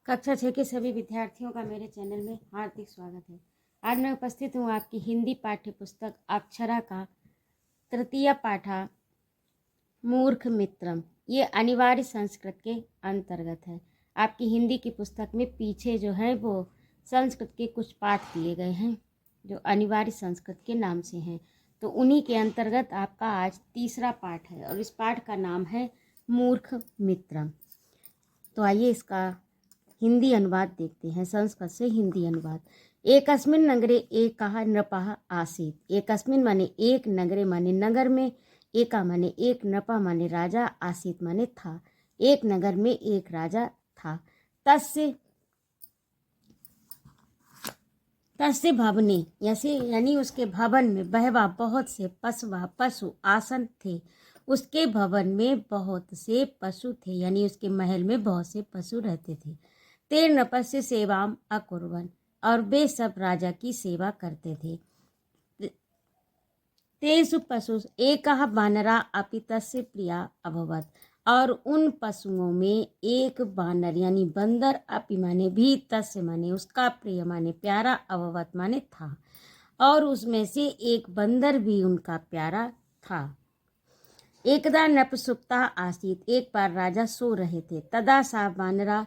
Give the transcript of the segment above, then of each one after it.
कक्षा 6 के सभी विद्यार्थियों का मेरे चैनल में हार्दिक स्वागत है। आज मैं उपस्थित हूँ आपकी हिंदी पाठ्य पुस्तक अक्षरा का तृतीय पाठा मूर्ख मित्रम। ये अनिवार्य संस्कृत के अंतर्गत है। आपकी हिंदी की पुस्तक में पीछे जो है वो संस्कृत के कुछ पाठ दिए गए हैं जो अनिवार्य संस्कृत के नाम से हैं, तो उन्हीं के अंतर्गत आपका आज तीसरा पाठ है और इस पाठ का नाम है मूर्ख मित्रम। तो आइए इसका हिंदी अनुवाद देखते हैं, संस्कृत से हिंदी अनुवाद। एकस्मिन् नगरे एकः नृपः आसीत्। एकस्मिन् माने एक, नगरे माने नगर में, एका माने एक, नृपः माने राजा, आसीत् माने था। एक नगर में एक राजा था। तस्य भवने यानी उसके भवन में बहवा बहुत से पशु आसन थे। उसके भवन में बहुत से पशु थे यानी उसके महल में बहुत से पशु रहते थे। ते नृपस्य सेवाम अकुर्वन्, और वे सब राजा की सेवा करते थे। तेषु पशु एकः वानरा अपि तस्य प्रिया अभवत्, और उन पशुओं में एक वानर यानी बंदर, अपि माने भी, तस्य माने उसका, प्रिय माने प्यारा, अभवत् माने था, और उसमें से एक बंदर भी उनका प्यारा था। एकदा नपुंसकता आसीत्, एक बार राजा सो रहे थे। तदा सा वानरा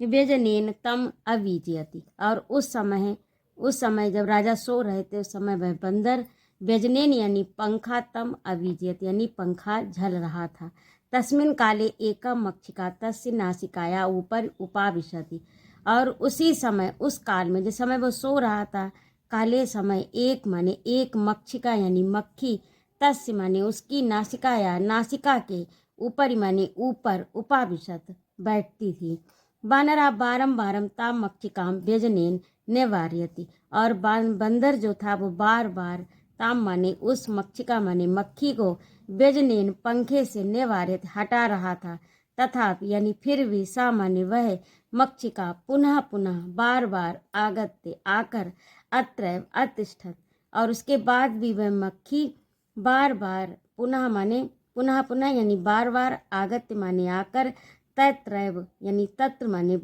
व्यजनेन तम अविजयति, और उस समय जब राजा सो रहे थे उस समय वह बंदर व्यजनेन यानी पंखा, तम अविजयत यानी पंखा झल रहा था। तस्मिन काले एका मक्षिका तस्य नासिकाया ऊपर उपाविशति, और उसी समय उस काल में जिस समय वो सो रहा था, काले समय एक माने एक, मक्षिका यानी मक्खी, तस्य माने उसकी, नासिकाया नासिका के, ऊपर माने ऊपर, उपाविशत बैठती थी। वानरा बारम ताम मक्षिकाम व्यजनेन निवार्यति, और बंदर जो था वो बार बार ताम माने उस, मक्षिका माने मक्खी को, व्यजनेन पंखे से, निवार्यत हटा रहा था। तथापि यानी फिर भी, सा माने वह, मक्षिका पुनः पुनः बार बार, आगत्य आकर, अत्रैव अतिष्ठत, और उसके बाद भी वह मक्खी बार बार, पुनः माने पुनः पुनः यानी बार बार, आगत्य माने आकर, तत्रैव यानी तत्र माने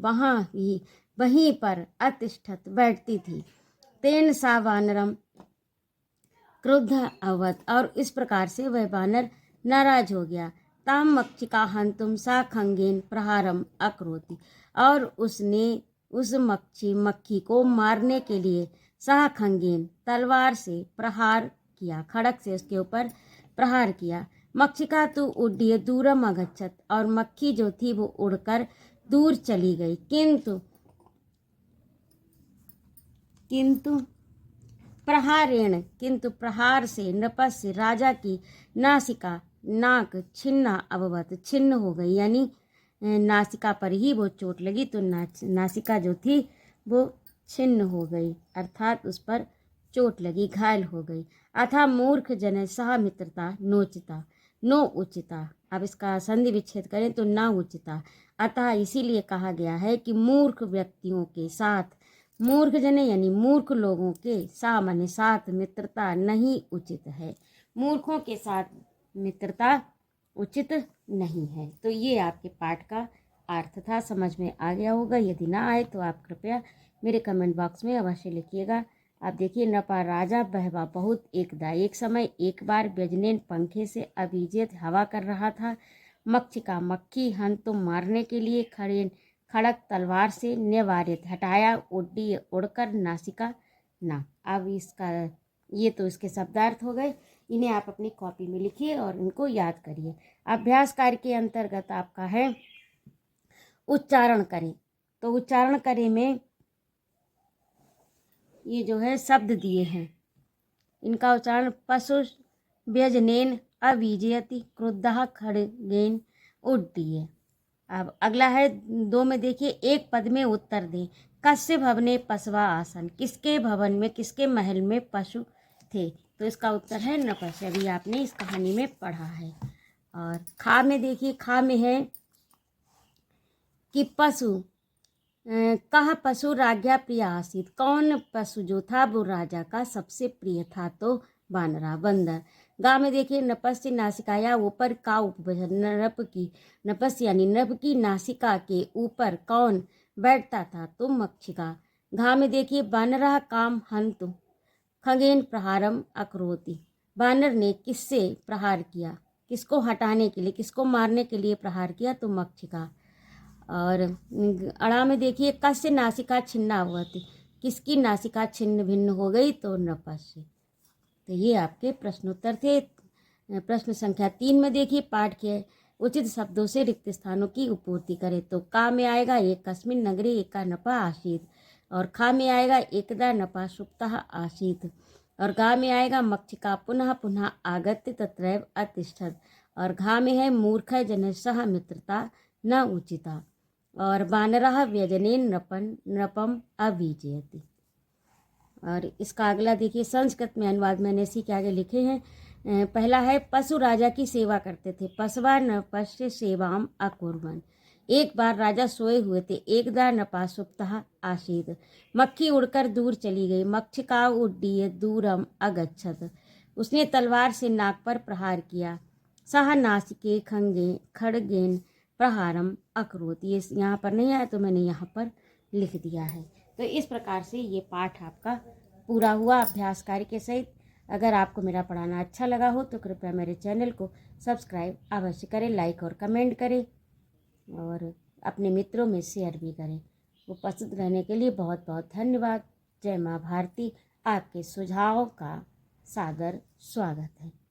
वहीं पर, अतिष्ठत बैठती थी। तेन सा वानरम क्रुद्ध अवत, और इस प्रकार से वह वानर नाराज हो गया। ताम मक्षिका हंतुम सा खंगेन प्रहारम अकरोति, और उसने उस मक्खी को मारने के लिए सा खंगेन तलवार से प्रहार किया, खड़क से उसके ऊपर प्रहार किया। मक्षिका तो उड्डीय दूरम अगच्छत, और मक्खी जो थी वो उड़कर दूर चली गई। किंतु प्रहार से नृपस्य राजा की नासिका नाक छिन्ना अभवत, छिन्न हो गई, यानी नासिका पर ही वो चोट लगी तो नासिका जो थी वो छिन्न हो गई, अर्थात उस पर चोट लगी, घायल हो गई। अथा मूर्ख जन सह मित्रता नोचिता नो उचिता, अब इसका संधि विच्छेद करें तो ना उचिता। अतः इसीलिए कहा गया है कि मूर्ख व्यक्तियों के साथ, मूर्ख जने यानी मूर्ख लोगों के, सा माने साथ, मित्रता नहीं उचित है। मूर्खों के साथ मित्रता उचित नहीं है। तो ये आपके पाठ का अर्थ था, समझ में आ गया होगा। यदि ना आए तो आप कृपया मेरे कमेंट बॉक्स में अवश्य लिखिएगा। आप देखिए, नपा राजा बहवा बहुत एकदा, एक समय एक बार, व्यजनेन पंखे से अभिजित हवा कर रहा था। मक्षिका मक्खी, हंतुम मारने के लिए, खड़क तलवार से, निवारित हटाया, उड्डी उड़कर, नासिका ना। अब इसका ये तो इसके शब्दार्थ हो गए, इन्हें आप अपनी कॉपी में लिखिए और इनको याद करिए। अभ्यास कार्य के अंतर्गत आपका है उच्चारण करें, तो उच्चारण करें में ये जो है शब्द दिए हैं, इनका उच्चारण पशु व्यजनेन अविजयति, क्रुद्धः खड्गेन उड्डीय। अब अगला है 2 में, देखिए, एक पद में उत्तर दें। कस्य भवने पशवा आसन, किसके भवन में, किसके महल में पशु थे, तो इसका उत्तर है नपस्य। अभी आपने इस कहानी में पढ़ा है। और खा में देखिए, खा में है कि कह पशु राज्ञा प्रिय आसीत, कौन पशु जो था वो राजा का सबसे प्रिय था, तो वानरा बंदर। गा में देखिए नपस्य नासिकाया ऊपर का उपवचन, नप की, नपस्य यानी नभ की नासिका के ऊपर कौन बैठता था? तो मक्षिका। घा में देखिए बानरः काम हंतु खगेन प्रहारम अकरोति, बानर ने किससे प्रहार किया, किसको हटाने के लिए, किसको मारने के लिए प्रहार किया? तो मक्षिका। और अड़ा में देखिए कस्य नासिका छिन्ना हुआ थी, किसकी नासिका छिन्न भिन्न हो गई? तो नपस्य। तो ये आपके प्रश्नोत्तर थे। प्रश्न संख्या 3 में देखिए पाठ के उचित शब्दों से रिक्त स्थानों की पूर्ति करें। तो का में आएगा एक कस्मिन नगरे एका नपा आसीत, और खा में आएगा एकदा नपा सुप्तः आसीत, और गा में आएगा मक्षिका पुनः पुनः आगत्य तत्रैव अतिष्ठत, और घा में है मूर्ख जन सह मित्रता न उचिता, और बानरः व्यजनेन नपन नपम अभिजयति। और इसका अगला देखिए संस्कृत में अनुवाद मैंने इसी के आगे लिखे हैं। पहला है पशु राजा की सेवा करते थे, पशवा नपस्य सेवाम अकुर्वन्। एक बार राजा सोए हुए थे, एकदा नपा सुप्तः आसीत्, मक्खी उड़कर दूर चली गई, मक्षिका उड्डीय दूरम अगच्छत, उसने तलवार से नाक पर प्रहार किया, सह नासिके खंगे खड़गेन प्रहारम अकरोत। ये यहाँ पर नहीं आया तो मैंने यहाँ पर लिख दिया है। तो इस प्रकार से ये पाठ आपका पूरा हुआ अभ्यास कार्य के सहित। अगर आपको मेरा पढ़ाना अच्छा लगा हो तो कृपया मेरे चैनल को सब्सक्राइब अवश्य करें, लाइक और कमेंट करें, और अपने मित्रों में शेयर भी करें। उपस्थित रहने के लिए बहुत बहुत धन्यवाद। जय माँ भारती। आपके सुझाव का सादर स्वागत है।